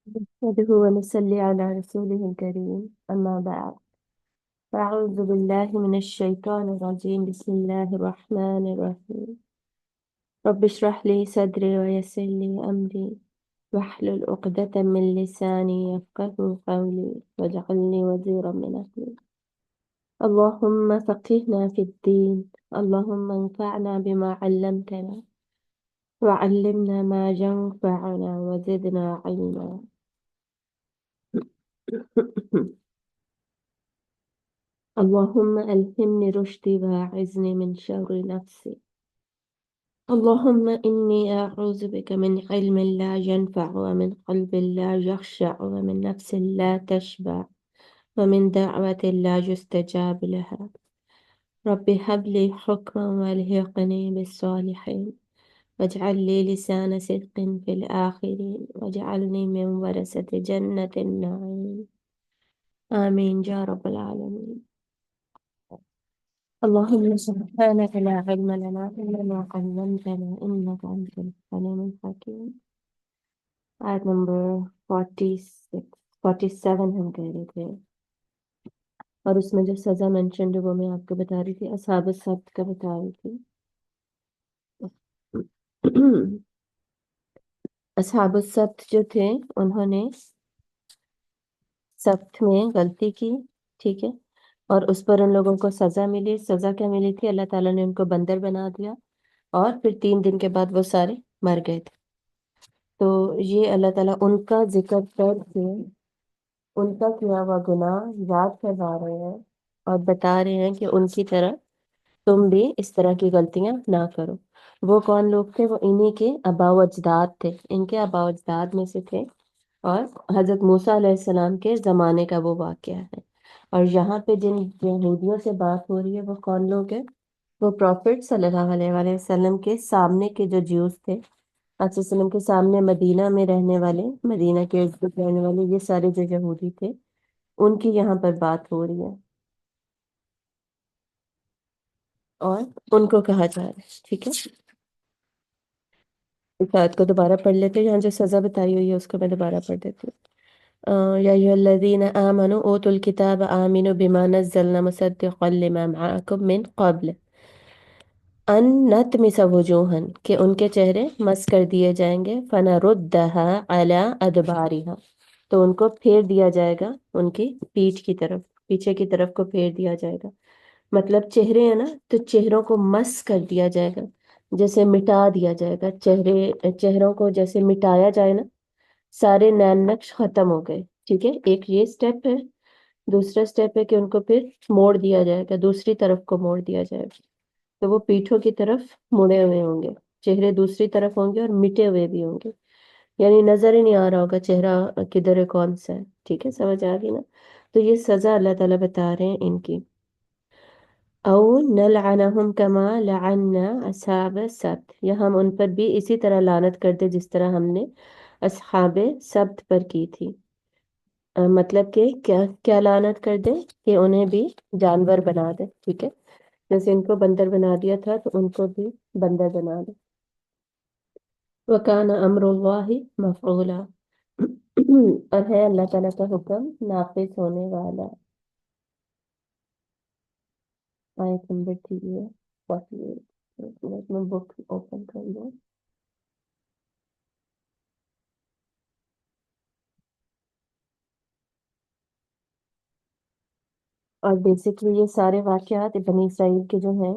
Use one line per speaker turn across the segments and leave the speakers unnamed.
نحمده ونصلي على رسوله الكريم أما بعد فأعوذ بالله من الشيطان الرجيم بسم الله الرحمن الرحيم رب اشرح لي صدري ويسر لي أمري واحلل عقدة من لساني يفقهوا قولي واجعلني وزيرا من أهلي اللهم فقهنا في الدين اللهم انفعنا بما علمتنا وعلمنا ما ينفعنا وزدنا علما اللهم ألهمني رشدي وأعذني من شر نفسي اللهم إني أعوذ بك من علم لا ينفع ومن قلب لا يخشع ومن نفس لا تشبع ومن دعوة لا يستجاب لها رب هب لي حكما والحقني بالصالحين واجعل لي لسان صدق في الآخرين واجعلني من ورثة جنة النعيم آمين يا رب العالمين اللهم سبحانك لا علم لنا إلا ما علمتنا إنك أنت العليم الحكيم. آیت نمبر 46 47 ہم کہہ رہے تھے، اور اس میں جو سزا مینشنڈ ہے وہ میں آپ کو بتا رہی تھی، اصحاب السبت کا بتا رہی تھی۔ اصحاب السبت جو تھے انہوں نے سبت میں غلطی کی، ٹھیک ہے، اور اس پر ان لوگوں کو سزا ملی۔ سزا کیا ملی تھی؟ اللہ تعالیٰ نے ان کو بندر بنا دیا، اور پھر 3 دن کے بعد وہ سارے مر گئے تھے۔ تو یہ اللہ تعالیٰ ان کا ذکر کر کے ان کا کیا ہوا گناہ یاد کروا رہے ہیں، اور بتا رہے ہیں کہ ان کی طرح تم بھی اس طرح کی غلطیاں نہ کرو۔ وہ کون لوگ تھے؟ وہ انہی کے آباء و اجداد تھے، ان کے آباء و اجداد میں سے تھے، اور حضرت موسیٰ علیہ السلام کے زمانے کا وہ واقعہ ہے۔ اور یہاں پہ جن یہودیوں سے بات ہو رہی ہے وہ کون لوگ ہیں؟ وہ پروفٹ صلی اللہ علیہ وآلہ وسلم کے سامنے کے جو جیوز تھے، آپ صلی اللہ علیہ وسلم کے سامنے مدینہ میں رہنے والے، مدینہ کے ارد گرد رہنے والے، یہ سارے جو یہودی تھے ان کی یہاں پر بات ہو رہی ہے، اور ان کو کہا جا رہا ہے، ٹھیک ہے۔ اس آیت کو دوبارہ پڑھ لیتے ہیں، یہاں جو سزا بتائی ہوئی ہے اس کو میں دوبارہ پڑھ دیتی ہوں۔ یا ایھا الذین آمنوا اوتوا الکتاب آمنوا بما نزلنا مصدقا لما معکم من قبل ان نطمس وجوہا، کہ ان کے چہرے مس کر دیے جائیں گے، فنردها علی ادبارها، تو ان کو پھیر دیا جائے گا ان کی پیٹھ کی طرف، پیچھے کی طرف کو پھیر دیا جائے گا۔ مطلب چہرے ہیں نا، تو چہروں کو مس کر دیا جائے گا، جیسے مٹا دیا جائے گا، چہروں کو جیسے مٹایا جائے نا، سارے نین نقش ختم ہو گئے، ٹھیک ہے۔ ایک یہ سٹیپ ہے، دوسرا سٹیپ ہے کہ ان کو پھر موڑ دیا جائے گا، دوسری طرف کو موڑ دیا جائے گا، تو وہ پیٹھوں کی طرف مڑے ہوئے ہوں گے، چہرے دوسری طرف ہوں گے اور مٹے ہوئے بھی ہوں گے، یعنی نظر ہی نہیں آ رہا ہوگا چہرہ کدھر ہے، کون سا ہے، ٹھیک ہے، سمجھ آ گئی نا۔ تو یہ سزا اللہ تعالیٰ بتا رہے ہیں ان کی۔ او نلعنہم کما لعنا اصحاب السبت، یا ہم ان پر بھی اسی طرح لعنت کر دے جس طرح ہم نے اصحاب سبت پر کی تھی۔ مطلب کہ کیا کیا لعنت کر دے؟ کہ انہیں بھی جانور بنا دے، ٹھیک ہے، جیسے ان کو بندر بنا دیا تھا تو ان کو بھی بندر بنا دے۔ وَكَانَ أَمْرُ اللَّهِ مَفْعُولًا، اور ہے اللہ تعالیٰ کا حکم نافذ ہونے والا۔ آیت نمبر 3 ہے 48، میں بک اوپن کر لوں۔ اور بیسکلی یہ سارے واقعات بنی اسرائیل کے جو ہیں،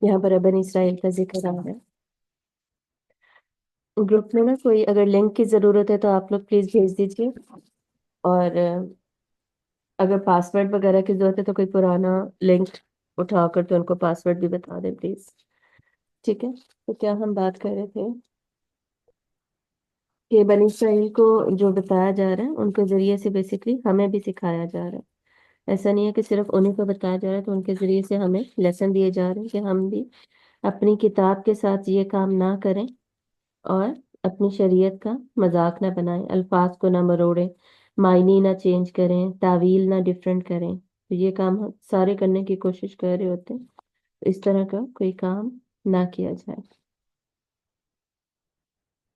یہاں پر بنی اسرائیل کا ذکر آ رہا ہے۔ گروپ میں نا کوئی اگر لنک کی ضرورت ہے تو آپ لوگ پلیز بھیج دیجیے، اور اگر پاسورڈ وغیرہ کی ضرورت ہے تو کوئی پرانا لنک اٹھا کر تو ان کو پاسورڈ بھی بتا دیں پلیز، ٹھیک ہے۔ تو کیا ہم بات کر رہے تھے کہ بنی اسرائیل کو جو بتایا جا رہا ہے ان کے ذریعے سے بیسکلی ہمیں بھی سکھایا جا رہا ہے۔ ایسا نہیں ہے کہ صرف انہیں کو بتایا جا رہا ہے، تو ان کے ذریعے سے ہمیں لیسن دیے جا رہے ہیں کہ ہم بھی اپنی کتاب کے ساتھ یہ کام نہ کریں، اور اپنی شریعت کا مذاق نہ بنائیں، الفاظ کو نہ مروڑیں، معنی نہ چینج کریں، تعویل نہ ڈیفرنٹ کریں۔ تو یہ کام ہم سارے کرنے کی کوشش کر رہے ہوتے ہیں، تو اس طرح کا کوئی کام نہ کیا جائے۔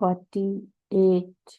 48।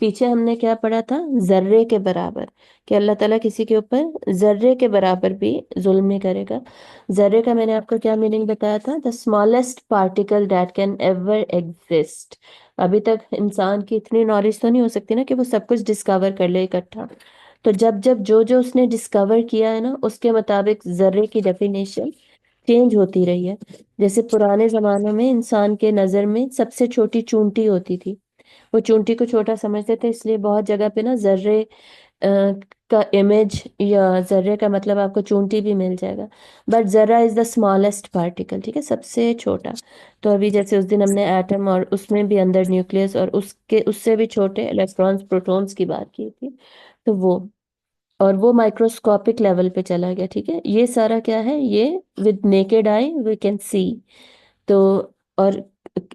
پیچھے ہم نے کیا پڑھا تھا؟ ذرے کے برابر، کہ اللہ تعالیٰ کسی کے اوپر ذرے کے برابر بھی ظلم نہیں کرے گا۔ ذرے کا میں نے آپ کو کیا میننگ بتایا تھا؟ The smallest particle that can ever exist. ابھی تک انسان کی اتنی نالج تو نہیں ہو سکتی نا کہ وہ سب کچھ ڈسکور کر لے اکٹھا، تو جب جب جو جو اس نے ڈسکور کیا ہے نا، اس کے مطابق ذرے کی ڈیفینیشن چینج ہوتی رہی ہے۔ جیسے پرانے زمانوں میں انسان کے نظر میں سب سے چھوٹی چونٹی ہوتی تھی، وہ چونٹی کو چھوٹا سمجھتے تھے، اس لیے بہت جگہ پہ نا ذرے کا امیج یا ذرے کا مطلب آپ کو چونٹی بھی مل جائے گا، بٹ ذرہ از دا اسمالسٹ پارٹیکل، ٹھیک ہے، سب سے چھوٹا۔ تو ابھی جیسے اس دن ہم نے ایٹم اور اس میں بھی اندر نیوکلیس اور اس سے بھی چھوٹے الیکٹرانز پروٹونز کی بات کی تھی، تو وہ اور وہ مائکروسکوپک لیول پہ چلا گیا، ٹھیک ہے۔ یہ سارا کیا ہے؟ یہ with naked eye we can see. تو اور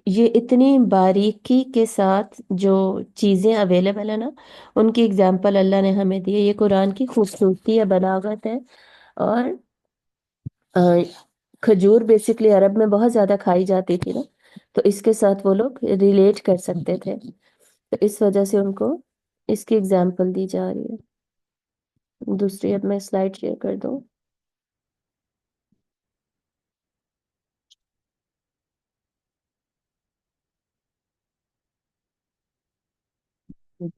یہ اتنی باریکی کے ساتھ جو چیزیں اویلیبل ہیں نا، ان کی اگزامپل اللہ نے ہمیں دی ہے۔ یہ قرآن کی خوبصورتی ہے، بلاغت ہے۔ اور کھجور بیسکلی عرب میں بہت زیادہ کھائی جاتی تھی نا، تو اس کے ساتھ وہ لوگ ریلیٹ کر سکتے تھے، تو اس وجہ سے ان کو اس کی اگزامپل دی جا رہی ہے۔ دوسری اب میں سلائڈ شیئر کر دوں۔ جی،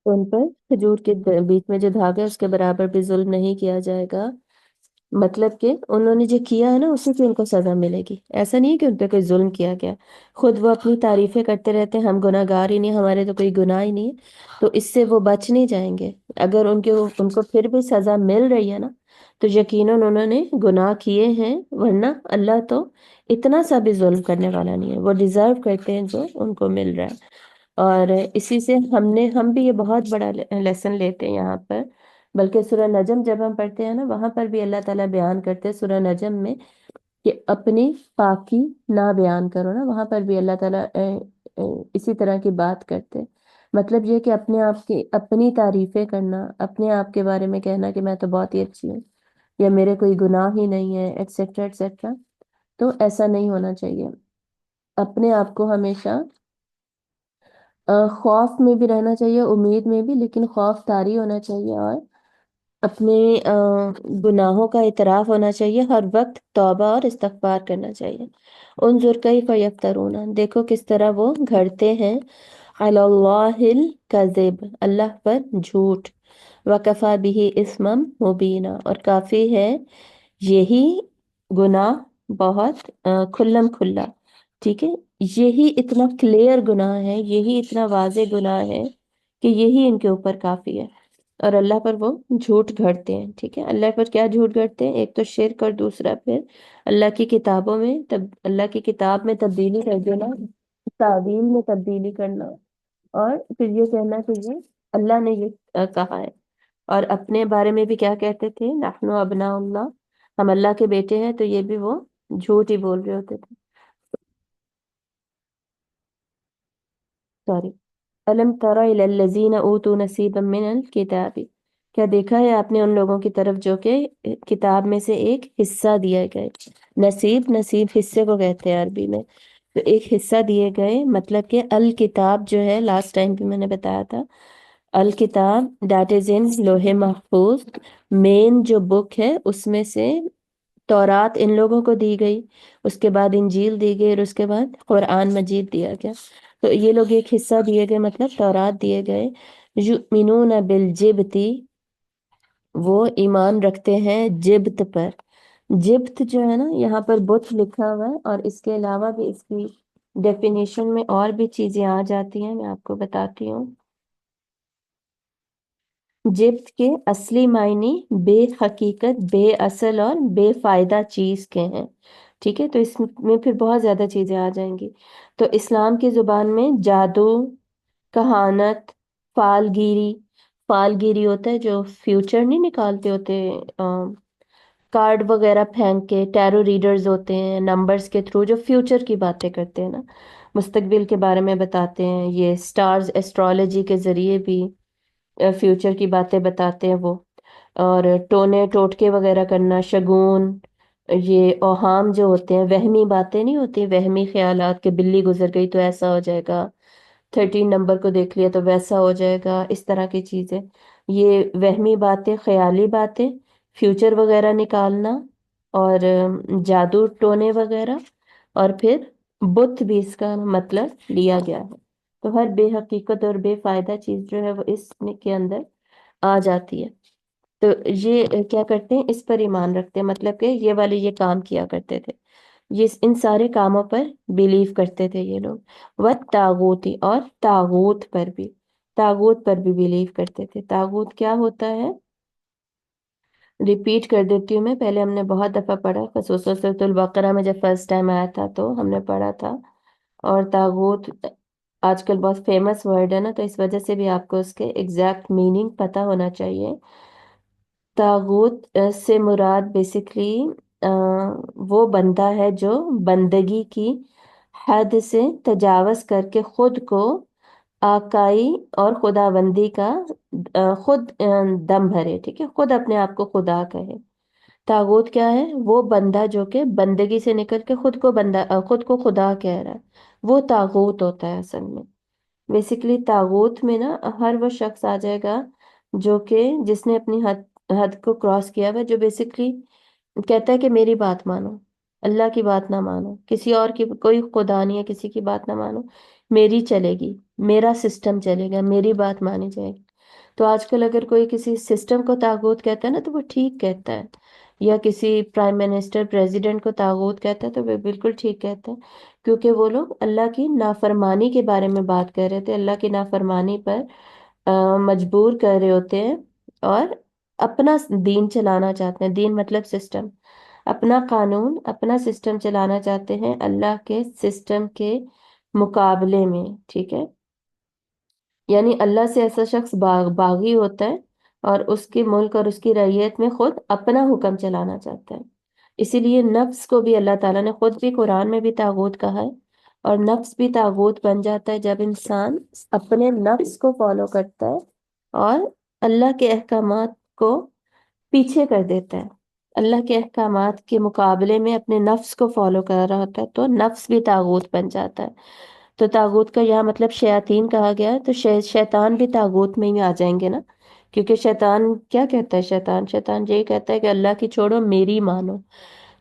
تو ان پر کھجور کے بیچ میں جو دھاگا ہے اس کے برابر بھی ظلم نہیں کیا جائے گا، مطلب کہ انہوں نے جو کیا ہے نا اسی کی ان کو سزا ملے گی، ایسا نہیں ہے کہ ان پہ کوئی ظلم کیا گیا۔ خود وہ اپنی تعریفیں کرتے رہتے ہیں، ہم گناہ گار ہی نہیں، ہمارے تو کوئی گناہ ہی نہیں ہے، تو اس سے وہ بچ نہیں جائیں گے۔ اگر ان کو پھر بھی سزا مل رہی ہے نا، تو یقیناً انہوں نے گناہ کیے ہیں، ورنہ اللہ تو اتنا سا بھی ظلم کرنے والا نہیں ہے، وہ ڈیزرو کرتے ہیں جو ان کو مل رہا ہے۔ اور اسی سے ہم بھی یہ بہت بڑا لیسن لیتے ہیں یہاں پر، بلکہ سورہ نجم جب ہم پڑھتے ہیں نا، وہاں پر بھی اللہ تعالیٰ بیان کرتے ہیں سورہ نجم میں کہ اپنی پاکی نہ بیان کرو نا، وہاں پر بھی اللہ تعالیٰ اسی طرح کی بات کرتے ہیں۔ مطلب یہ کہ اپنے آپ کی اپنی تعریفیں کرنا، اپنے آپ کے بارے میں کہنا کہ میں تو بہت ہی اچھی ہوں، یا میرے کوئی گناہ ہی نہیں ہے، ایٹسیٹرا ایٹسیٹرا، تو ایسا نہیں ہونا چاہیے۔ اپنے آپ کو ہمیشہ خوف میں بھی رہنا چاہیے، امید میں بھی، لیکن خوف طاری ہونا چاہیے، اور اپنے گناہوں کا اعتراف ہونا چاہیے، ہر وقت توبہ اور استغفار کرنا چاہیے۔ انظر کیف یفترون، دیکھو کس طرح وہ گھڑتے ہیں، علی اللہ الکذب، اللہ پر جھوٹ، وکفا بہ اثما مبینا، اور کافی ہے یہی گناہ بہت کھلم کھلا، ٹھیک ہے، یہی اتنا کلیئر گناہ ہے، یہی اتنا واضح گناہ ہے کہ یہی ان کے اوپر کافی ہے۔ اور اللہ پر وہ جھوٹ گھڑتے ہیں، ٹھیک ہے۔ اللہ پر کیا جھوٹ گھڑتے ہیں؟ ایک تو شرک، اور دوسرا پھر اللہ کی کتابوں میں اللہ کی کتاب میں تبدیلی کر دینا، تعویل میں تبدیلی کرنا، اور پھر یہ کہنا کہ یہ اللہ نے یہ کہا ہے۔ اور اپنے بارے میں بھی کیا کہتے تھے؟ نحن ابناء اللہ، ہم اللہ کے بیٹے ہیں، تو یہ بھی وہ جھوٹ ہی بول رہے ہوتے تھے، سوری۔ الم تر الی الذین اوتوا نصیبا من الکتاب، کیا دیکھا ہے آپ نے ان لوگوں کی طرف جو کہ کتاب میں سے ایک حصہ دیے گئے؟ نصیب حصے کو کہتے ہیں عربی میں، تو ایک حصہ دیے گئے، مطلب کہ الکتاب جو ہے، لاسٹ ٹائم بھی میں نے بتایا تھا، الکتاب دیٹ از ان لوح محفوظ، مین جو بک ہے اس میں سے تورات ان لوگوں کو دی گئی، اس کے بعد انجیل دی گئی، اور اس کے بعد قرآن مجید دیا گیا۔ تو یہ لوگ ایک حصہ دیے گئے، مطلب تورات دیے گئے۔ یؤمنون بالجبتی، وہ ایمان رکھتے ہیں جبت پر۔ جبت جو ہے نا، یہاں پر بت لکھا ہوا ہے، اور اس کے علاوہ بھی اس کی ڈیفینیشن میں اور بھی چیزیں آ جاتی ہیں، میں آپ کو بتاتی ہوں۔ جبت کے اصلی معنی بے حقیقت، بے اصل اور بے فائدہ چیز کے ہیں، ٹھیک ہے، تو اس میں پھر بہت زیادہ چیزیں آ جائیں گی۔ تو اسلام کی زبان میں جادو، کہانت، فالگیری، فالگیری ہوتا ہے جو فیوچر نہیں نکالتے ہوتے، کارڈ وغیرہ پھینک کے، ٹیرو ریڈرز ہوتے ہیں، نمبرز کے تھرو جو فیوچر کی باتیں کرتے ہیں نا، مستقبل کے بارے میں بتاتے ہیں، یہ سٹارز ایسٹرالوجی کے ذریعے بھی فیوچر کی باتیں بتاتے ہیں وہ، اور ٹونے ٹوٹکے وغیرہ کرنا، شگون، یہ اوہام جو ہوتے ہیں، وہمی باتیں نہیں ہوتی، وہمی خیالات کہ بلی گزر گئی تو ایسا ہو جائے گا، 13 نمبر کو دیکھ لیا تو ویسا ہو جائے گا، اس طرح کی چیزیں، یہ وہمی باتیں، خیالی باتیں، فیوچر وغیرہ نکالنا، اور جادو ٹونے وغیرہ، اور پھر بت بھی اس کا مطلب لیا گیا ہے۔ تو ہر بے حقیقت اور بے فائدہ چیز جو ہے وہ اس کے اندر آ جاتی ہے۔ تو یہ کیا کرتے ہیں، اس پر ایمان رکھتے ہیں، مطلب کہ یہ والے یہ کام کیا کرتے تھے، یہ ان سارے کاموں پر بیلیو کرتے تھے یہ لوگ۔ والتاغوتی، اور تاغوت پر بھی بیلیو کرتے تھے۔ تاغوت کیا ہوتا ہے، ریپیٹ کر دیتی ہوں میں، پہلے ہم نے بہت دفعہ پڑھا، خصوصاً سورۃ البقرہ میں جب فرسٹ ٹائم آیا تھا تو ہم نے پڑھا تھا۔ اور تاغوت آج کل بہت فیمس ورڈ ہے نا، تو اس وجہ سے بھی آپ کو اس کے ایگزیکٹ میننگ پتہ ہونا چاہیے۔ طاغوت سے مراد بیسکلی وہ بندہ ہے جو بندگی کی حد سے تجاوز کر کے خود کو آقائی اور خداوندی کا خود دم بھرے، ٹھیک ہے، خود اپنے آپ کو خدا کہے۔ طاغوت کیا ہے، وہ بندہ جو کہ بندگی سے نکل کے خود کو خدا کہہ رہا ہے، وہ طاغوت ہوتا ہے اصل میں۔ بیسیکلی طاغوت میں نا ہر وہ شخص آ جائے گا جو کہ جس نے اپنی حد کو کراس کیا ہوا ہے، جو بیسیکلی کہتا ہے کہ میری بات مانو، اللہ کی بات نہ مانو، کسی اور کی کوئی خدا نہیں ہے، کسی کی بات نہ مانو، میری چلے گی، میرا سسٹم چلے گا، میری بات مانی جائے گی۔ تو آج کل اگر کوئی کسی سسٹم کو طاغوت کہتا ہے نا تو وہ ٹھیک کہتا ہے، یا کسی پرائم منسٹر پریزیڈنٹ کو طاغوت کہتا ہے تو وہ بالکل ٹھیک کہتا ہے، کیونکہ وہ لوگ اللہ کی نافرمانی کے بارے میں بات کر رہے تھے، اللہ کی نافرمانی پر مجبور کر رہے ہوتے ہیں، اور اپنا دین چلانا چاہتے ہیں، دین مطلب سسٹم، اپنا قانون، اپنا سسٹم چلانا چاہتے ہیں اللہ کے سسٹم کے مقابلے میں، ٹھیک ہے۔ یعنی اللہ سے ایسا شخص باغی ہوتا ہے اور اس کے ملک اور اس کی رعیت میں خود اپنا حکم چلانا چاہتا ہے۔ اسی لیے نفس کو بھی اللہ تعالیٰ نے خود بھی قرآن میں بھی طاغوت کہا ہے، اور نفس بھی طاغوت بن جاتا ہے جب انسان اپنے نفس کو فالو کرتا ہے اور اللہ کے احکامات کو پیچھے کر دیتا ہے، اللہ کے احکامات کے مقابلے میں اپنے نفس کو فالو کر رہا ہوتا ہے، تو نفس بھی طاغوت بن جاتا ہے۔ تو طاغوت کا یہاں مطلب شیاطین کہا گیا ہے، تو شیطان بھی طاغوت میں ہی آ جائیں گے نا، کیونکہ شیطان کیا کہتا ہے، شیطان یہی کہتا ہے کہ اللہ کی چھوڑو میری مانو،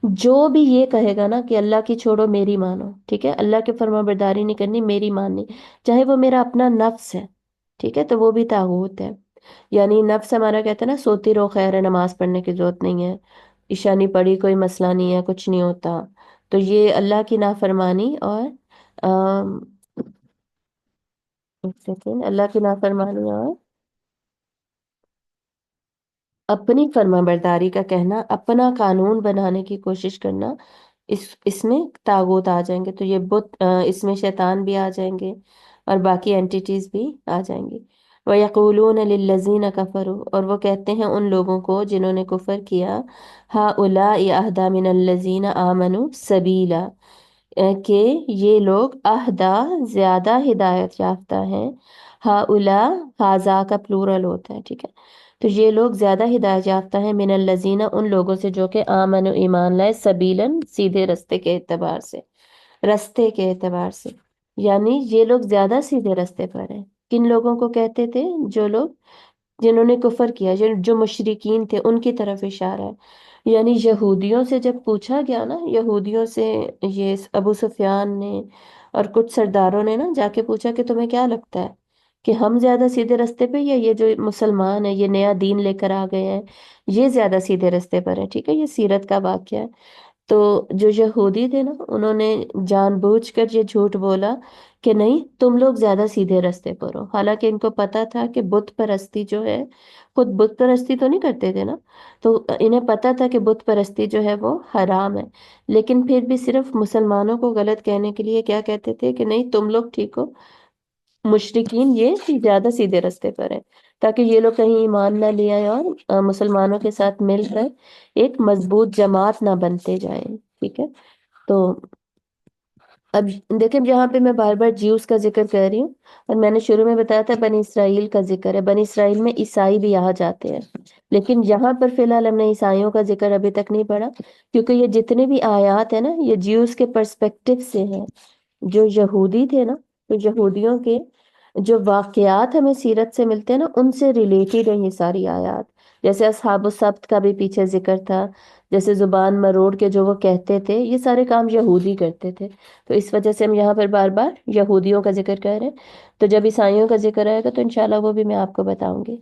جو بھی یہ کہے گا نا کہ اللہ کی چھوڑو میری مانو، ٹھیک ہے، اللہ کے فرما برداری نہیں کرنی، میری ماننی، چاہے وہ میرا اپنا نفس ہے، ٹھیک ہے، تو وہ بھی طاغوت ہے۔ یعنی نفس ہمارا کہتا ہے نا سوتی رہو، خیر ہے، نماز پڑھنے کی ضرورت نہیں ہے، عشاء نہیں پڑھی کوئی مسئلہ نہیں ہے، کچھ نہیں ہوتا، تو یہ اللہ کی نافرمانی اور آم، ایک سیکنڈ، اللہ کی نافرمانی اور اپنی فرما برداری کا کہنا، اپنا قانون بنانے کی کوشش کرنا، اس میں طاغوت آ جائیں گے، تو یہ بت اس میں شیطان بھی آ جائیں گے اور باقی اینٹیٹیز بھی آ جائیں گی۔ وَيَقُولُونَ لِلَّذِينَ كَفَرُوا، اور وہ کہتے ہیں ان لوگوں کو جنہوں نے کفر کیا، هَؤُلَاءِ أَهْدَىٰ مِنَ الَّذِينَ آمَنُوا سَبِيلًا، کہ یہ لوگ اہدا زیادہ ہدایت یافتہ ہیں، ہاؤلاء ہاذا کا پلورل ہوتا ہے، ٹھیک ہے، تو یہ لوگ زیادہ ہدایت یافتہ ہیں من الذین ان لوگوں سے جو کہ آمن و ایمان لائے، سبیلاً سیدھے رستے کے اعتبار سے، رستے کے اعتبار سے، یعنی یہ لوگ زیادہ سیدھے رستے پر ہیں۔ کن لوگوں کو کہتے تھے، جو لوگ جنہوں نے کفر کیا، جو مشرکین تھے، ان کی طرف اشارہ ہے۔ یعنی یہودیوں سے جب پوچھا گیا نا، یہودیوں سے یہ ابو سفیان نے اور کچھ سرداروں نے نا جا کے پوچھا کہ تمہیں کیا لگتا ہے کہ ہم زیادہ سیدھے رستے پہ، یا یہ جو مسلمان ہیں، یہ نیا دین لے کر آ گئے ہیں، یہ زیادہ سیدھے رستے پر ہیں، ٹھیک ہے، یہ سیرت کا واقعہ ہے۔ تو جو یہودی تھے نا، انہوں نے جان بوجھ کر یہ جھوٹ بولا کہ نہیں، تم لوگ زیادہ سیدھے رستے پر ہو، حالانکہ ان کو پتا تھا کہ بت پرستی جو ہے، خود بت پرستی تو نہیں کرتے تھے نا، تو انہیں پتا تھا کہ بت پرستی جو ہے وہ حرام ہے، لیکن پھر بھی صرف مسلمانوں کو غلط کہنے کے لیے کیا کہتے تھے کہ نہیں تم لوگ ٹھیک ہو، مشرکین یہ زیادہ سیدھے رستے پر ہیں، تاکہ یہ لوگ کہیں ایمان نہ لے آئے اور مسلمانوں کے ساتھ مل کر ایک مضبوط جماعت نہ بنتے جائیں، ٹھیک ہے۔ تو اب دیکھیں جہاں پہ میں بار بار جیوس کا ذکر کر رہی ہوں، اور میں نے شروع میں بتایا تھا بنی اسرائیل کا ذکر ہے، بنی اسرائیل میں عیسائی بھی یہاں جاتے ہیں، لیکن یہاں پر فی الحال ہم نے عیسائیوں کا ذکر ابھی تک نہیں پڑھا، کیونکہ یہ جتنے بھی آیات ہیں نا یہ جیوس کے پرسپیکٹو سے ہیں۔ جو یہودی تھے نا، تو یہودیوں کے جو واقعات ہمیں سیرت سے ملتے ہیں نا، ان سے ریلیٹڈ ہیں یہ ساری آیات۔ جیسے اصحاب السبت کا بھی پیچھے ذکر تھا، جیسے زبان مروڑ کے جو وہ کہتے تھے، یہ سارے کام یہودی کرتے تھے، تو اس وجہ سے ہم یہاں پر بار بار یہودیوں کا ذکر کر رہے ہیں۔ تو جب عیسائیوں کا ذکر آئے گا تو انشاءاللہ وہ بھی میں آپ کو بتاؤں گی۔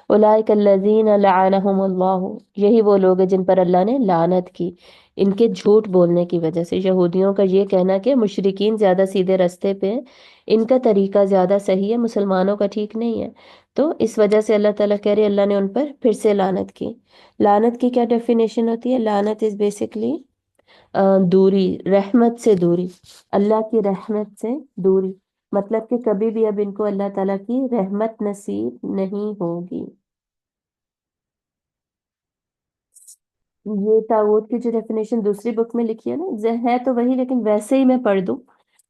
اولئک الذین لعنہم اللہ، یہی وہ لوگ ہیں جن پر اللہ نے لعنت کی، ان کے جھوٹ بولنے کی وجہ سے۔ یہودیوں کا یہ کہنا کہ مشرکین زیادہ سیدھے رستے پہ ہیں، ان کا طریقہ زیادہ صحیح ہے، مسلمانوں کا ٹھیک نہیں ہے، تو اس وجہ سے اللہ تعالیٰ کہہ رہے اللہ نے ان پر پھر سے لعنت کی۔ لعنت کی کیا ڈیفینیشن ہوتی ہے؟ لعنت از بیسکلی دوری، رحمت سے دوری، اللہ کی رحمت سے دوری، مطلب کہ کبھی بھی اب ان کو اللہ تعالیٰ کی رحمت نصیب نہیں ہوگی۔ یہ طاغوت کی جو ڈیفینیشن دوسری بک میں لکھی ہے نا، ہے تو وہی، لیکن ویسے ہی میں پڑھ دوں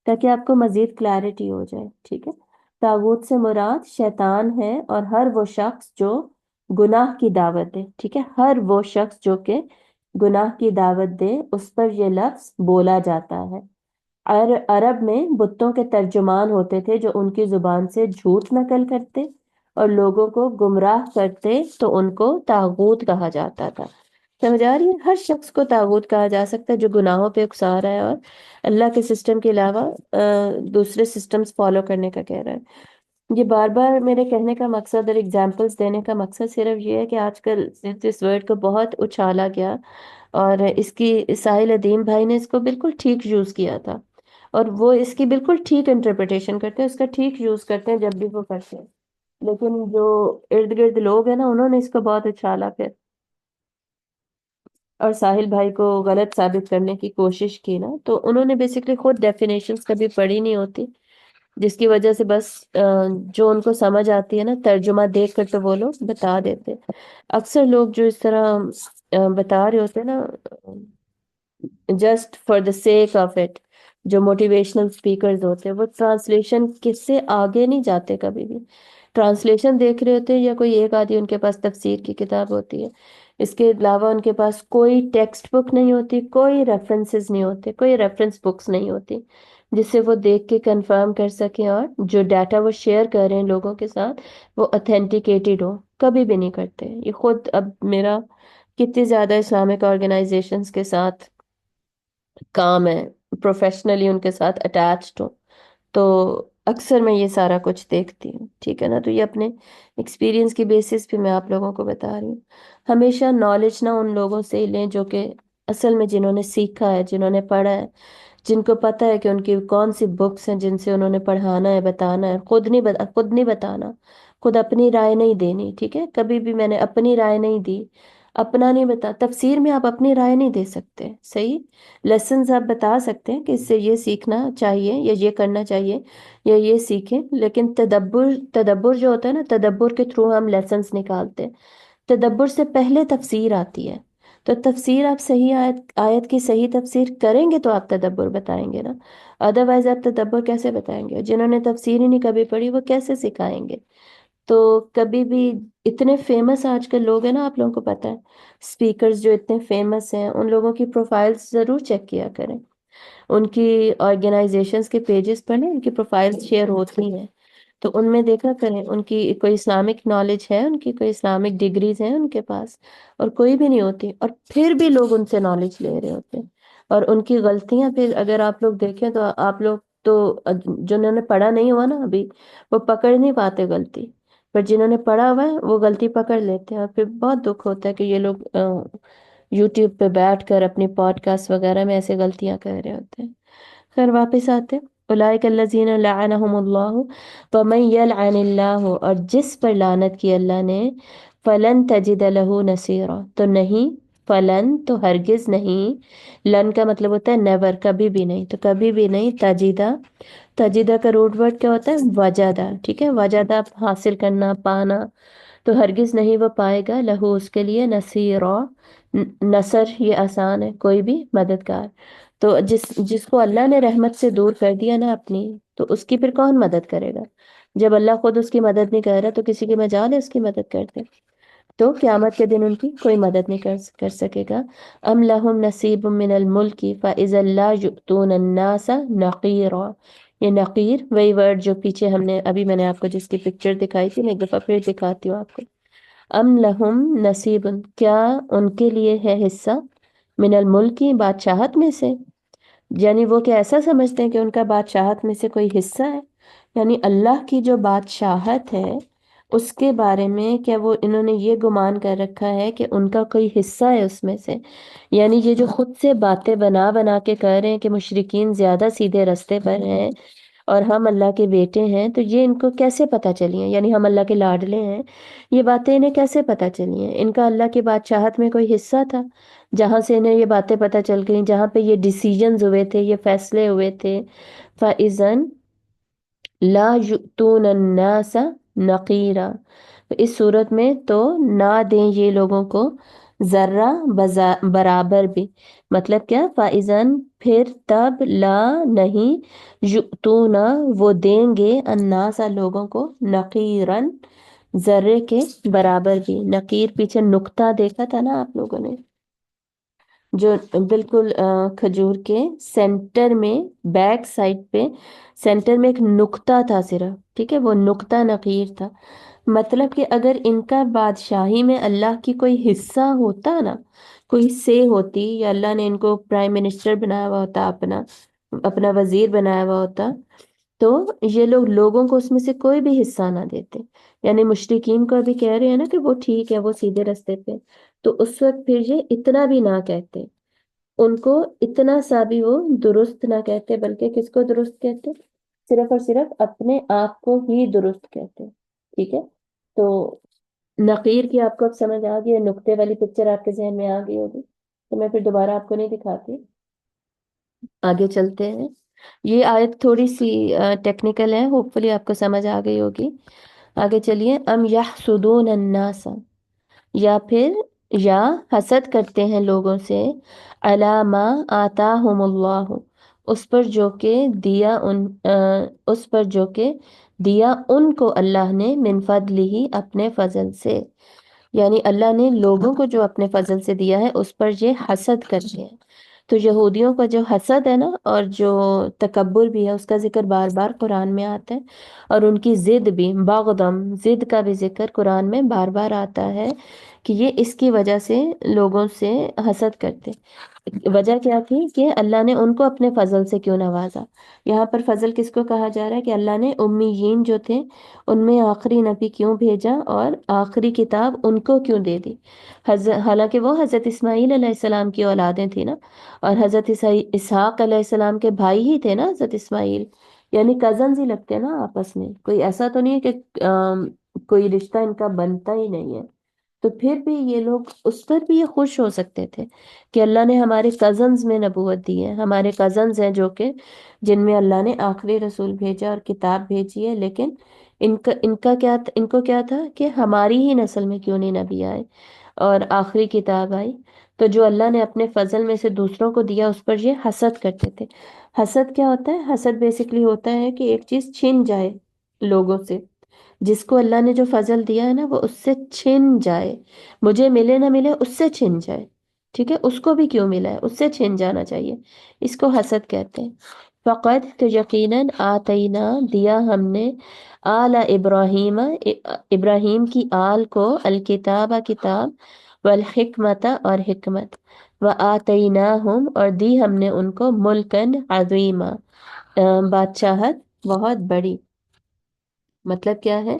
تاکہ آپ کو مزید کلیئرٹی ہو جائے، ٹھیک ہے؟ طاغوت سے مراد شیطان ہے، اور ہر وہ شخص جو گناہ کی دعوت دے، ٹھیک ہے؟ ہر وہ شخص جو کہ گناہ کی دعوت دے، اس پر یہ لفظ بولا جاتا ہے۔ عرب میں بتوں کے ترجمان ہوتے تھے جو ان کی زبان سے جھوٹ نقل کرتے اور لوگوں کو گمراہ کرتے، تو ان کو طاغوت کہا جاتا تھا۔ سمجھ آ رہی ہے؟ ہر شخص کو طاغوت کہا جا سکتا ہے جو گناہوں پہ اکسا رہا ہے اور اللہ کے سسٹم کے علاوہ دوسرے سسٹمز فالو کرنے کا کہہ رہا ہے۔ یہ بار بار میرے کہنے کا مقصد اور اگزامپلس دینے کا مقصد صرف یہ ہے کہ آج کل اس ورڈ کو بہت اچھالا گیا، اور اس کی ساحل ادیم بھائی نے اس کو بالکل ٹھیک یوز کیا تھا، اور وہ اس کی بالکل ٹھیک انٹرپریٹیشن کرتے ہیں، اس کا ٹھیک یوز کرتے ہیں جب بھی وہ کرتے ہیں، لیکن جو ارد گرد لوگ ہیں نا، انہوں نے اس کو بہت اچھالا پھر، اور ساحل بھائی کو غلط ثابت کرنے کی کوشش کی نا، تو انہوں نے بیسکلی خود ڈیفینیشنز کبھی پڑھی نہیں ہوتی، جس کی وجہ سے بس جو ان کو سمجھ آتی ہے نا ترجمہ دیکھ کر تو وہ لوگ بتا دیتے۔ اکثر لوگ جو اس طرح بتا رہے ہوتے ہیں نا just for the sake of it, جو موٹیویشنل اسپیکرز ہوتے ہیں، وہ ٹرانسلیشن کس سے آگے نہیں جاتے کبھی بھی۔ ٹرانسلیشن دیکھ رہے ہوتے ہیں، یا کوئی ایک آدھی ان کے پاس تفسیر کی کتاب ہوتی ہے، اس کے علاوہ ان کے پاس کوئی ٹیکسٹ بک نہیں ہوتی، کوئی ریفرنسز نہیں ہوتے، کوئی ریفرنس بکس نہیں ہوتی جس سے وہ دیکھ کے کنفرم کر سکیں، اور جو ڈیٹا وہ شیئر کر رہے ہیں لوگوں کے ساتھ وہ اتھینٹیکیٹڈ ہو، کبھی بھی نہیں کرتے۔ یہ خود اب میرا کتنی زیادہ اسلامک آرگنائزیشنز کے ساتھ کام ہے، پروفیشنلی ان کے ساتھ اٹیچڈ ہوں، تو اکثر میں یہ سارا کچھ دیکھتی ہوں، ٹھیک ہے نا؟ تو یہ اپنے ایکسپیرینس کی بیسس پہ میں آپ لوگوں کو بتا رہی ہوں۔ ہمیشہ نالج نہ ان لوگوں سے ہی لیں جو کہ اصل میں جنہوں نے سیکھا ہے، جنہوں نے پڑھا ہے، جن کو پتہ ہے کہ ان کی کون سی بکس ہیں جن سے انہوں نے پڑھانا ہے، بتانا ہے، خود نہیں بتانا، خود اپنی رائے نہیں دینی، ٹھیک ہے؟ کبھی بھی میں نے اپنی رائے نہیں دی، اپنا نہیں بتا، تفسیر میں آپ اپنی رائے نہیں دے سکتے، صحیح؟ لیسنز آپ بتا سکتے ہیں کہ اس سے یہ سیکھنا چاہیے یا یہ کرنا چاہیے یا یہ سیکھیں، لیکن تدبر جو ہوتا ہے نا، تدبر کے تھرو ہم لیسنز نکالتے ہیں، تدبر سے پہلے تفسیر آتی ہے، تو تفسیر آپ صحیح آیت کی صحیح تفسیر کریں گے تو آپ تدبر بتائیں گے نا، ادروائز آپ تدبر کیسے بتائیں گے؟ جنہوں نے تفسیر ہی نہیں کبھی پڑھی وہ کیسے سکھائیں گے؟ تو کبھی بھی اتنے فیمس آج کل لوگ ہیں نا، آپ لوگوں کو پتہ ہے اسپیکرز جو اتنے فیمس ہیں، ان لوگوں کی پروفائلز ضرور چیک کیا کریں، ان کی آرگنائزیشنز کے پیجز پر نا ان کی پروفائلز شیئر ہوتی ہیں، تو ان میں دیکھا کریں ان کی کوئی اسلامک نالج ہے، ان کی کوئی اسلامک ڈگریز ہیں ان کے پاس، اور کوئی بھی نہیں ہوتی، اور پھر بھی لوگ ان سے نالج لے رہے ہوتے ہیں، اور ان کی غلطیاں پھر اگر آپ لوگ دیکھیں تو آپ لوگ تو جنہوں نے پڑھا نہیں ہوا نا ابھی، وہ پکڑ نہیں پاتے غلطی، پر جنہوں نے پڑھا ہوا ہے وہ غلطی پکڑ لیتے ہیں، اور پھر بہت دکھ ہوتا ہے کہ یہ لوگ یوٹیوب پہ بیٹھ کر اپنی پوڈ کاسٹ وغیرہ میں ایسے غلطیاں کر رہے ہوتے ہیں۔ خیر واپس آتے ہیں، اولئک الذین لعنہم اللہ ومن یلعن اللہ، اور جس پر لعنت کی اللہ نے، فلن تجد لہ نصیرا، تو نہیں، فلن تو ہرگز نہیں، لن کا مطلب ہوتا ہے نیور، کبھی بھی نہیں، تو کبھی بھی نہیں، تجدہ، تجدہ کا روٹ ورڈ کیا ہوتا ہے؟ وجدہ، ٹھیک ہے؟ وجدہ حاصل کرنا، پانا، تو ہرگز نہیں وہ پائے گا لہو اس کے لیے، نصیرا، نصر یہ آسان ہے، کوئی بھی مددگار، تو جس کو اللہ نے رحمت سے دور کر دیا نا اپنی، تو اس کی پھر کون مدد کرے گا؟ جب اللہ خود اس کی مدد نہیں کر رہا تو کسی کی مجال ہے اس کی مدد کرتے؟ تو قیامت کے دن ان کی کوئی مدد نہیں کر سکے گا۔ ام لہم نصیب من الملک فاذا لا یؤتون الناس نقیرا، یہ نقیر وہی ورڈ جو پیچھے ہم نے ابھی میں نے آپ کو جس کی پکچر دکھائی تھی، میں ایک دفعہ پھر دکھاتی ہوں آپ کو۔ ام لہم نصیب، کیا ان کے لیے ہے حصہ، من الملک، بادشاہت میں سے، یعنی وہ کیا ایسا سمجھتے ہیں کہ ان کا بادشاہت میں سے کوئی حصہ ہے؟ یعنی اللہ کی جو بادشاہت ہے اس کے بارے میں کیا وہ انہوں نے یہ گمان کر رکھا ہے کہ ان کا کوئی حصہ ہے اس میں سے؟ یعنی یہ جو خود سے باتیں بنا بنا کے کہہ رہے ہیں کہ مشرکین زیادہ سیدھے رستے پر ہیں اور ہم اللہ کے بیٹے ہیں، تو یہ ان کو کیسے پتہ چلی ہیں؟ یعنی ہم اللہ کے لاڈلے ہیں، یہ باتیں انہیں کیسے پتہ چلی ہیں؟ ان کا اللہ کی بادشاہت میں کوئی حصہ تھا جہاں سے انہیں یہ باتیں پتہ چل گئیں، جہاں پہ یہ ڈیسیجنز ہوئے تھے، یہ فیصلے ہوئے تھے؟ فَإِذَن لا یؤتون الناس نقیرا، اس صورت میں تو نہ دیں یہ لوگوں کو ذرہ برابر بھی، مطلب کیا؟ فائزن پھر تب لا نہیں، یؤتون وہ دیں گے، الناس لوگوں کو، نقیرن ذرے کے برابر بھی۔ نقیر پیچھے نقطہ دیکھا تھا نا آپ لوگوں نے، جو بالکل کھجور کے سینٹر میں، بیک سائڈ پہ سینٹر میں ایک نقطہ تھا صرف، ٹھیک ہے، وہ نقطہ نقیر تھا۔ مطلب کہ اگر ان کا بادشاہی میں اللہ کی کوئی حصہ ہوتا نا، کوئی سے ہوتی، یا اللہ نے ان کو پرائم منسٹر بنایا ہوا ہوتا، اپنا وزیر بنایا ہوا ہوتا، تو یہ لوگوں کو اس میں سے کوئی بھی حصہ نہ دیتے۔ یعنی مشرکین کو ابھی کہہ رہے ہیں نا کہ وہ ٹھیک ہے، وہ سیدھے رستے پہ، تو اس وقت پھر یہ اتنا بھی نہ کہتے، ان کو اتنا سا بھی وہ درست نہ کہتے، بلکہ کس کو درست کہتے؟ صرف اور صرف اپنے آپ کو ہی درست کہتے، ٹھیک ہے؟ تو نقیر کی آپ کو اب سمجھ آ گئی، نقطے والی پکچر آپ کے ذہن میں آ گئی ہوگی، تو میں پھر دوبارہ آپ کو نہیں دکھاتی، آگے چلتے ہیں۔ یہ آیت تھوڑی سی ٹیکنیکل ہے، ہوپ فلی آپ کو سمجھ آ گئی ہوگی۔ آگے چلیے، ام یحسدون الناس، یا پھر یا حسد کرتے ہیں لوگوں سے، علی ما آتاہم اللہ، اس پر جو کہ دیا اس پر جو کہ دیا ان کو اللہ نے، من فضلہ اپنے فضل سے، یعنی اللہ نے لوگوں کو جو اپنے فضل سے دیا ہے اس پر یہ حسد کرتے ہیں۔ تو یہودیوں کا جو حسد ہے نا، اور جو تکبر بھی ہے، اس کا ذکر بار بار قرآن میں آتا ہے، اور ان کی ضد بھی، بغضم، ضد کا بھی ذکر قرآن میں بار بار آتا ہے کہ یہ اس کی وجہ سے لوگوں سے حسد کرتے۔ وجہ کیا تھی کہ اللہ نے ان کو اپنے فضل سے کیوں نوازا؟ یہاں پر فضل کس کو کہا جا رہا ہے؟ کہ اللہ نے امیین جو تھے ان میں آخری نبی کیوں بھیجا اور آخری کتاب ان کو کیوں دے دی؟ حالانکہ وہ حضرت اسماعیل علیہ السلام کی اولادیں تھیں نا، اور حضرت اسحاق علیہ السلام کے بھائی ہی تھے نا حضرت اسماعیل، یعنی کزنز ہی لگتے ہیں نا آپس میں، کوئی ایسا تو نہیں ہے کہ کوئی رشتہ ان کا بنتا ہی نہیں ہے۔ تو پھر بھی یہ لوگ اس پر بھی یہ خوش ہو سکتے تھے کہ اللہ نے ہمارے کزنز میں نبوت دی ہے، ہمارے کزنز ہیں جو کہ جن میں اللہ نے آخری رسول بھیجا اور کتاب بھیجی ہے، لیکن ان کو کیا تھا کہ ہماری ہی نسل میں کیوں نہیں نبی آئے اور آخری کتاب آئی؟ تو جو اللہ نے اپنے فضل میں سے دوسروں کو دیا اس پر یہ حسد کرتے تھے۔ حسد کیا ہوتا ہے؟ حسد بیسکلی ہوتا ہے کہ ایک چیز چھن جائے لوگوں سے، جس کو اللہ نے جو فضل دیا ہے نا وہ اس سے چھن جائے، مجھے ملے نہ ملے اس سے چھن جائے، ٹھیک ہے، اس کو بھی کیوں ملا ہے اس سے چھن جانا چاہیے، اس کو حسد کہتے ہیں۔ فقط تو یقیناً آتینا دیا ہم نے، آل ابراہیم ابراہیم کی آل کو، الکتاب کتاب، والحکمت اور حکمت، وآتیناہم اور دی ہم نے ان کو، ملکن عظیما بادشاہت بہت بڑی۔ مطلب کیا ہے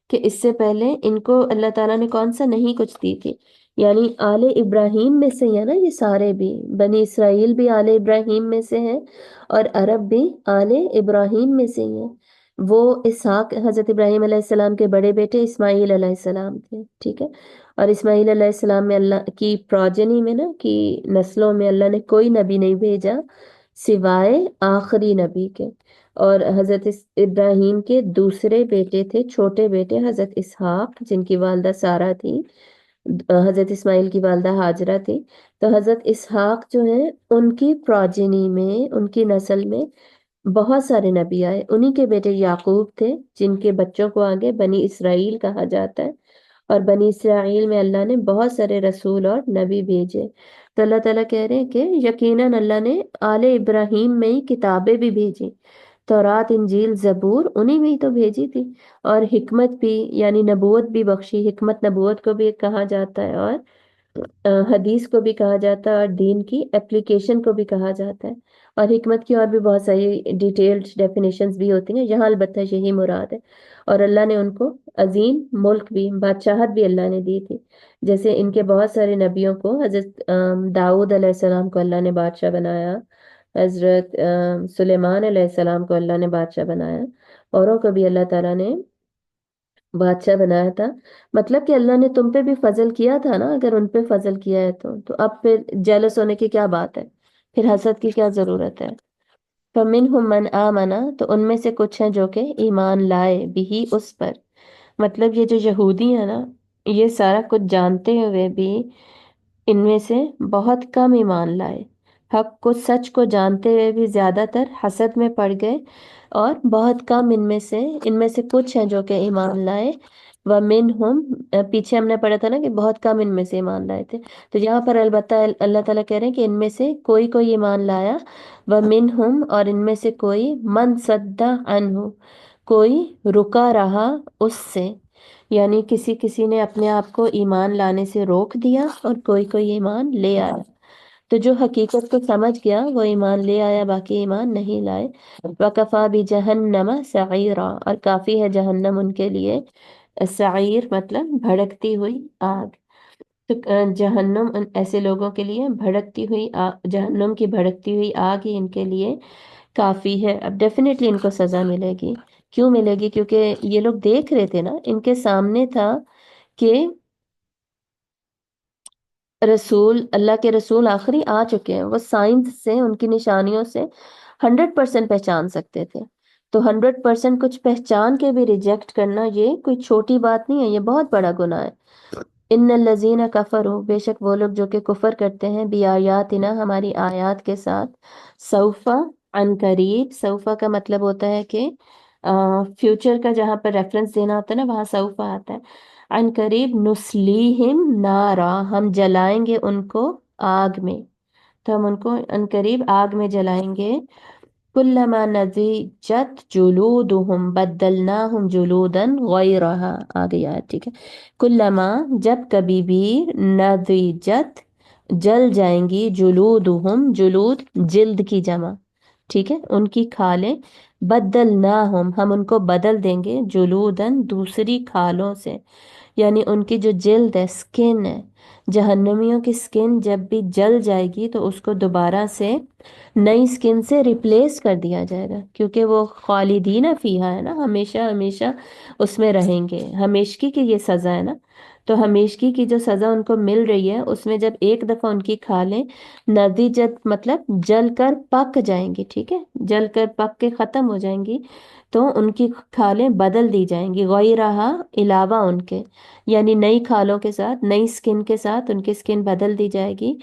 کہ اس سے پہلے ان کو اللہ تعالیٰ نے کون سا نہیں کچھ دی تھی، یعنی آل ابراہیم میں سے ہے نا، یہ سارے بھی بنی اسرائیل بھی آل ابراہیم میں سے ہیں، اور عرب بھی آل ابراہیم میں سے ہی ہیں۔ وہ اسحاق حضرت ابراہیم علیہ السلام کے بڑے بیٹے اسماعیل علیہ السلام تھے، ٹھیک ہے، اور اسماعیل علیہ السلام میں اللہ کی پروجنی میں نا، کی نسلوں میں اللہ نے کوئی نبی نہیں بھیجا سوائے آخری نبی کے، اور حضرت ابراہیم کے دوسرے بیٹے تھے، چھوٹے بیٹے حضرت اسحاق، جن کی والدہ سارہ تھی، حضرت اسماعیل کی والدہ ہاجرہ تھی، تو حضرت اسحاق جو ہے ان کی پروجنی میں، ان کی نسل میں بہت سارے نبی آئے۔ انہی کے بیٹے یعقوب تھے جن کے بچوں کو آگے بنی اسرائیل کہا جاتا ہے، اور بنی اسرائیل میں اللہ نے بہت سارے رسول اور نبی بھیجے۔ تو اللہ تعالیٰ کہہ رہے ہیں کہ یقیناً اللہ نے آل ابراہیم میں ہی کتابیں بھی بھیجی، تورات انجیل زبور انہی میں ہی تو بھیجی تھی، اور حکمت بھی یعنی نبوت بھی بخشی۔ حکمت نبوت کو بھی کہا جاتا ہے، اور حدیث کو بھی کہا جاتا ہے، اور دین کی اپلیکیشن کو بھی کہا جاتا ہے۔ اور حکمت کی اور بھی بہت ساری ڈیٹیلڈ ڈیفینیشنز بھی ہوتی ہیں، یہاں البتہ یہی مراد ہے۔ اور اللہ نے ان کو عظیم ملک بھی، بادشاہت بھی اللہ نے دی تھی، جیسے ان کے بہت سارے نبیوں کو، حضرت داؤد علیہ السلام کو اللہ نے بادشاہ بنایا، حضرت سلیمان علیہ السلام کو اللہ نے بادشاہ بنایا، اوروں کو بھی اللہ تعالیٰ نے بادشاہ بنایا تھا۔ مطلب کہ اللہ نے تم پہ بھی فضل کیا تھا نا، اگر ان پہ فضل کیا ہے تو اب پھر جیلس ہونے کی کیا بات ہے، پھر حسد کی کیا ضرورت ہے۔ فَمِنْهُمْ مَنْ آمَنَ، تو ان میں سے کچھ ہیں جو کہ ایمان لائے بھی اس پر۔ مطلب یہ جو یہودی ہیں نا، یہ سارا کچھ جانتے ہوئے بھی ان میں سے بہت کم ایمان لائے، حق کو، سچ کو جانتے ہوئے بھی زیادہ تر حسد میں پڑ گئے، اور بہت کم ان میں سے کچھ ہیں جو کہ ایمان لائے۔ وَمِنْهُمْ، پیچھے ہم نے پڑھا تھا نا کہ بہت کم ان میں سے ایمان لائے تھے، تو یہاں پر البتہ اللہ تعالیٰ کہہ رہے ہیں کہ ان میں سے کوئی ایمان لایا۔ وَمِنْهُمْ، اور ان میں سے کوئی، مَنْ صَدَّ عَنْهُ، کوئی رکا رہا اس سے، یعنی کسی نے اپنے آپ کو ایمان لانے سے روک دیا، اور کوئی ایمان لے آیا۔ تو جو حقیقت کو سمجھ گیا وہ ایمان لے آیا، باقی ایمان نہیں لائے۔ وَكَفَى بِجَهَنَّمَ سَعِيرًا، اور کافی ہے جہنم ان کے لیے سعیر، مطلب بھڑکتی ہوئی آگ۔ تو جہنم ایسے لوگوں کے لیے بھڑکتی ہوئی جہنم کی بھڑکتی ہوئی آگ ہی ان کے لیے کافی ہے۔ اب ڈیفینیٹلی ان کو سزا ملے گی۔ کیوں ملے گی؟ کیونکہ یہ لوگ دیکھ رہے تھے نا، ان کے سامنے تھا کہ اللہ کے رسول آخری آ چکے ہیں، وہ سائنس سے، ان کی نشانیوں سے 100% پہچان سکتے تھے۔ تو 100% کچھ پہچان کے بھی ریجیکٹ کرنا، یہ کوئی چھوٹی بات نہیں ہے، یہ بہت بڑا گناہ ہے۔ ان الذین کفروا، بے شک وہ لوگ جو کہ کفر کرتے ہیں، بیااتنا، ہماری آیات کے ساتھ، سوف، عن قریب، سوفا کا مطلب ہوتا ہے کہ فیوچر کا جہاں پر ریفرنس دینا ہوتا ہے نا، وہاں سوفا آتا ہے۔ عن قریب، نسلیہم نارا، ہم جلائیں گے ان کو آگ میں، تو ہم ان کو عن قریب آگ میں جلائیں گے۔ کلما نضجت جلودہم بدلناہم جلودا غیرہا، آگے آیا، ٹھیک ہے۔ کلما، جب کبھی بھی، نضجت، جل جائیں گی، جلودہم، جلود جلد کی جمع، ٹھیک ہے، ان کی کھالیں، بدلناہم، ہم ان کو بدل دیں گے، جلودن، دوسری کھالوں سے، یعنی ان کی جو جلد ہے، سکن ہے، جہنمیوں کی سکن جب بھی جل جائے گی تو اس کو دوبارہ سے نئی سکن سے ریپلیس کر دیا جائے گا، کیونکہ وہ خالدین فیہا ہے نا، ہمیشہ ہمیشہ اس میں رہیں گے۔ ہمیشگی کی یہ سزا ہے نا، تو ہمیشگی کی جو سزا ان کو مل رہی ہے، اس میں جب ایک دفعہ ان کی کھالیں نضجت، مطلب جل کر پک جائیں گی، ٹھیک ہے، جل کر پک کے ختم ہو جائیں گی، تو ان کی کھالیں بدل دی جائیں گی، غیرہا، علاوہ ان کے، یعنی نئی کھالوں کے ساتھ، نئی سکن کے ساتھ ان کی سکن بدل دی جائے گی،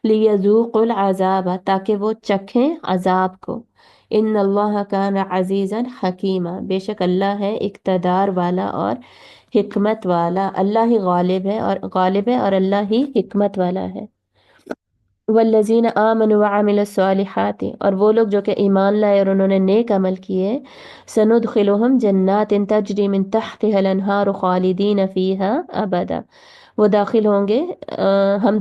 لیذوقوا العذاب، تاکہ وہ چکھیں عذاب کو۔ ان اللہ کان عزیزا حکیما، بے شک اللہ ہے اقتدار والا اور حکمت والا، اللہ ہی غالب ہے اور اللہ ہی حکمت والا ہے۔ والذین آمنوا وعملوا الصالحات، اور وہ لوگ جو کہ ایمان لائے اور انہوں نے نیک عمل کیے، سندخلہم جنات تجری من تحتها الانہار خالدین فیہا ابدا، وہ داخل ہوں گے، ہم